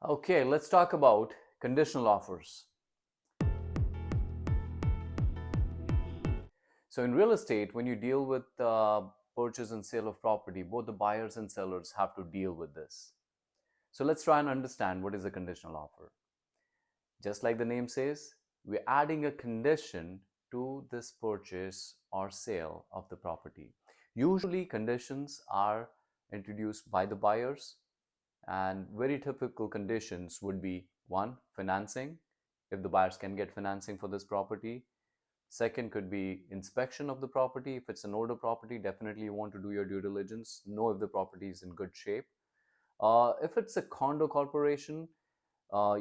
Okay, let's talk about conditional offers. So, in real estate, when you deal with purchase and sale of property, both the buyers and sellers have to deal with this. So, let's try and understand what is a conditional offer. Just like the name says, we're adding a condition to this purchase or sale of the property. Usually, conditions are introduced by the buyers, and very typical conditions would be one, financing, if the buyers can get financing for this property. Second could be inspection of the property. If it's an older property, definitely you want to do your due diligence, know if the property is in good shape. If it's a condo corporation,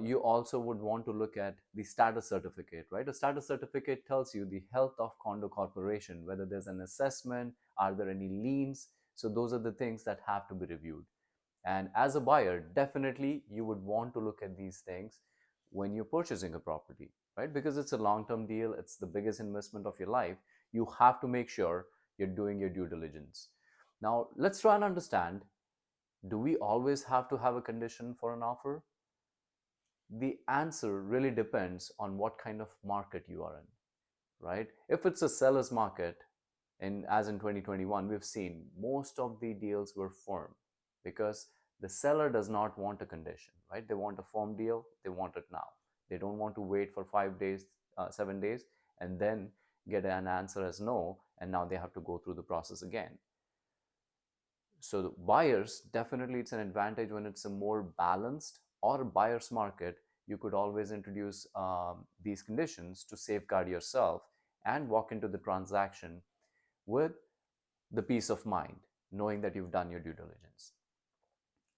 you also would want to look at the status certificate, right? A status certificate tells you the health of condo corporation, whether there's an assessment, are there any liens. So those are the things that have to be reviewed. And as a buyer, definitely you would want to look at these things when you're purchasing a property, right? Because it's a long-term deal, it's the biggest investment of your life. You have to make sure you're doing your due diligence. Now, let's try and understand, do we always have to have a condition for an offer? The answer really depends on what kind of market you are in, right? If it's a seller's market, and as in 2021, we've seen most of the deals were firm because the seller does not want a condition, right? They want a firm deal, they want it now. They don't want to wait for 5 days, 7 days, and then get an answer as no, and now they have to go through the process again. So the buyers, definitely it's an advantage when it's a more balanced or buyer's market. You could always introduce these conditions to safeguard yourself and walk into the transaction with the peace of mind, knowing that you've done your due diligence.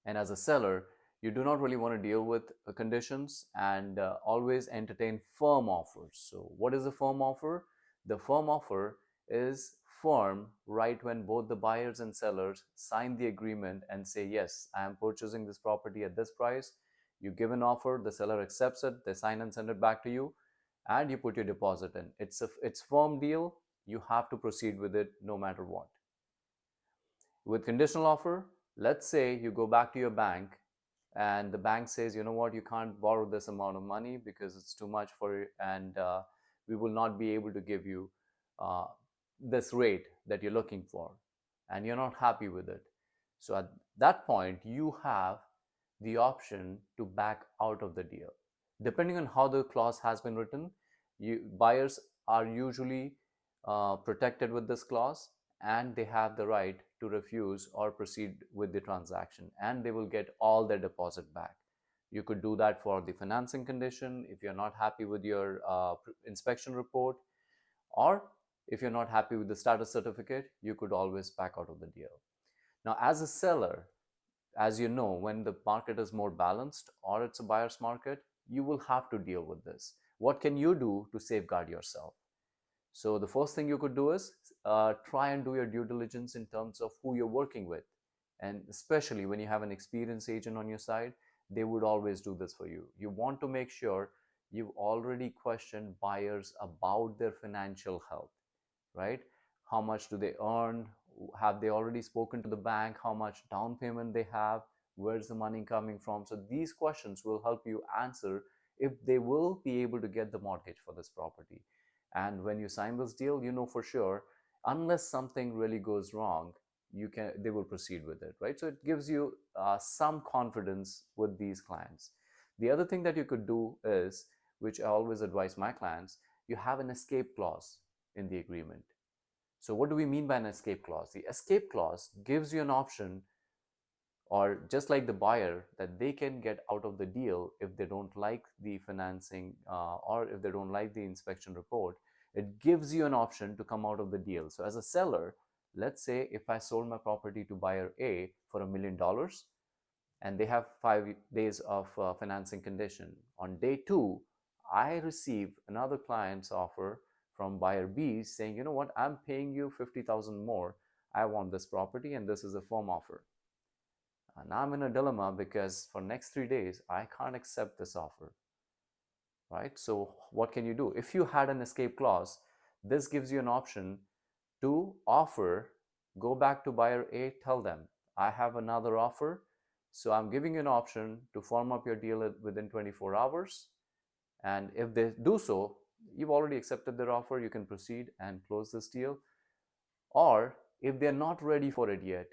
And as a seller, you do not really want to deal with conditions and always entertain firm offers. So, what is a firm offer? The firm offer is firm right when both the buyers and sellers sign the agreement and say, yes, I am purchasing this property at this price. You give an offer, the seller accepts it, they sign and send it back to you, and you put your deposit in. It's firm deal. You have to proceed with it no matter what. With conditional offer, let's say you go back to your bank and the bank says, you know what, you can't borrow this amount of money because it's too much for you, and we will not be able to give you uh, this rate that you're looking for, and you're not happy with it. So at that point, you have the option to back out of the deal. Depending on how the clause has been written, buyers are usually protected with this clause, and they have the right to refuse or proceed with the transaction, and they will get all their deposit back. You could do that for the financing condition if you're not happy with your inspection report, or if you're not happy with the status certificate, you could always back out of the deal. Now, as a seller, as you know, when the market is more balanced or it's a buyer's market, you will have to deal with this. What can you do to safeguard yourself? So the first thing you could do is try and do your due diligence in terms of who you're working with. And especially when you have an experienced agent on your side, they would always do this for you. You want to make sure you've already questioned buyers about their financial health, right? How much do they earn? Have they already spoken to the bank? How much down payment they have? Where's the money coming from? So these questions will help you answer if they will be able to get the mortgage for this property. And when you sign this deal, you know for sure, unless something really goes wrong, they will proceed with it, right? So it gives you some confidence with these clients. The other thing that you could do is, which I always advise my clients, you have an escape clause in the agreement. So what do we mean by an escape clause? The escape clause gives you an option, or just like the buyer, that they can get out of the deal if they don't like the financing or if they don't like the inspection report. It gives you an option to come out of the deal. So as a seller, let's say if I sold my property to buyer A for $1 million, and they have 5 days of financing condition. On day 2, I receive another client's offer from buyer B saying, you know what, I'm paying you 50,000 more. I want this property, and this is a firm offer. And I'm in a dilemma because for next 3 days, I can't accept this offer, right? So what can you do? If you had an escape clause, this gives you an option to offer, go back to buyer A, tell them, I have another offer. So I'm giving you an option to firm up your deal within 24 hours. And if they do so, you've already accepted their offer, you can proceed and close this deal. Or if they're not ready for it yet,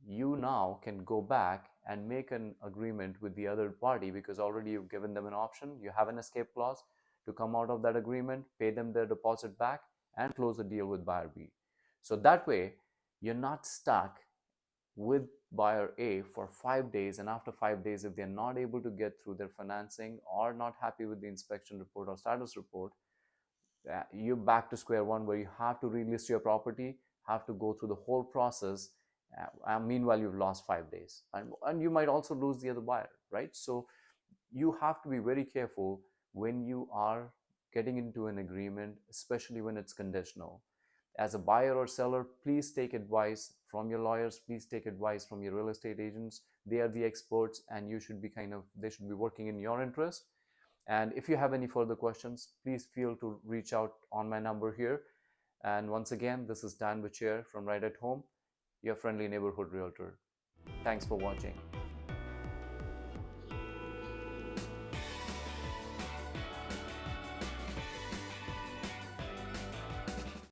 you now can go back and make an agreement with the other party, because already you've given them an option. You have an escape clause to come out of that agreement, pay them their deposit back, and close the deal with buyer B. So that way, you're not stuck with buyer A for 5 days, and after 5 days, if they're not able to get through their financing or not happy with the inspection report or status report, you're back to square one, where you have to relist your property, have to go through the whole process. Meanwhile, you've lost 5 days, and you might also lose the other buyer, right? So you have to be very careful when you are getting into an agreement, especially when it's conditional. As a buyer or seller, please take advice from your lawyers, please take advice from your real estate agents. They are the experts, and they should be working in your interest. And if you have any further questions, please feel to reach out on my number here. And once again, this is Dan Bachir from Right at Home, your friendly neighborhood realtor. Thanks for watching.